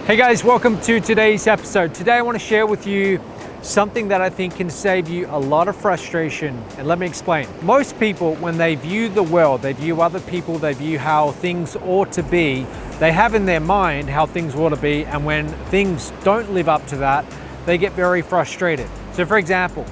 Hey guys, welcome to today's episode. Today I want to share with you something that I think can save you a lot of frustration. And let me explain. Most people, when they view the world, they view other people, they view how things ought to be, they have in their mind how things ought to be, and when things don't live up to that, they get very frustrated. So for example,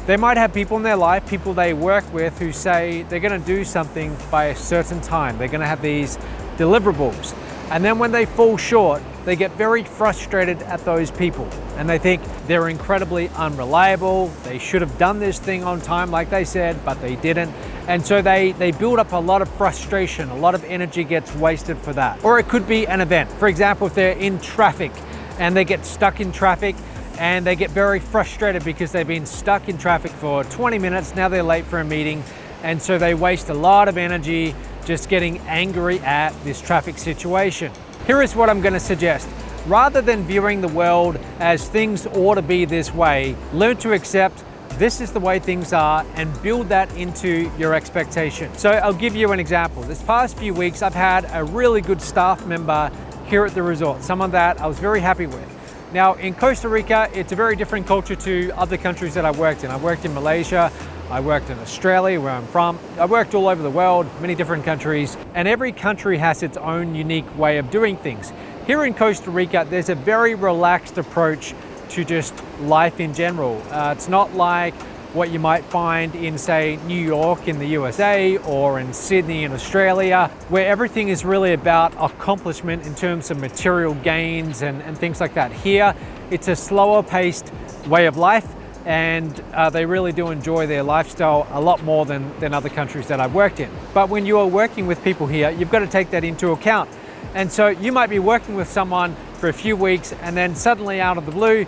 they might have people in their life, people they work with, who say they're going to do something by a certain time. They're going to have these deliverables. And then when they fall short, they get very frustrated at those people and they think they're incredibly unreliable. They should have done this thing on time like they said, but they didn't. And so they build up a lot of frustration, a lot of energy gets wasted for that. Or it could be an event. For example, if they're in traffic and they get stuck in traffic and they get very frustrated because they've been stuck in traffic for 20 minutes, now they're late for a meeting, and so they waste a lot of energy just getting angry at this traffic situation. Here is what I'm going to suggest. Rather than viewing the world as things ought to be this way, learn to accept this is the way things are and build that into your expectation. So I'll give you an example. This past few weeks, I've had a really good staff member here at the resort, someone that I was very happy with. Now in Costa Rica, it's a very different culture to other countries that I've worked in. I've worked in Malaysia, I worked in Australia, where I'm from. I worked all over the world, many different countries, and every country has its own unique way of doing things. Here in Costa Rica, there's a very relaxed approach to just life in general. It's not like what you might find in, say, New York in the USA or in Sydney in Australia, where everything is really about accomplishment in terms of material gains and things like that. Here, it's a slower paced way of life, and they really do enjoy their lifestyle a lot more than other countries that I've worked in. But when you are working with people here, you've got to take that into account. And so you might be working with someone for a few weeks and then suddenly out of the blue,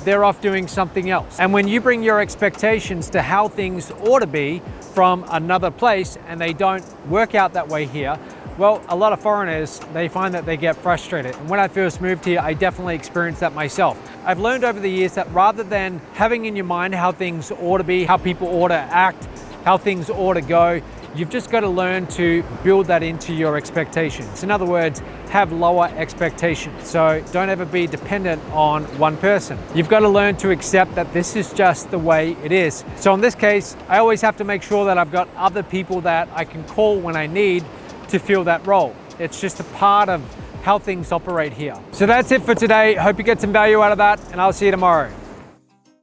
they're off doing something else. And when you bring your expectations to how things ought to be from another place and they don't work out that way here, well, a lot of foreigners, they find that they get frustrated. And when I first moved here, I definitely experienced that myself. I've learned over the years that rather than having in your mind how things ought to be, how people ought to act, how things ought to go, you've just got to learn to build that into your expectations. In other words, have lower expectations. So don't ever be dependent on one person. You've got to learn to accept that this is just the way it is. So in this case, I always have to make sure that I've got other people that I can call when I need to fill that role. It's just a part of how things operate here. So that's it for today. Hope you get some value out of that, and I'll see you tomorrow.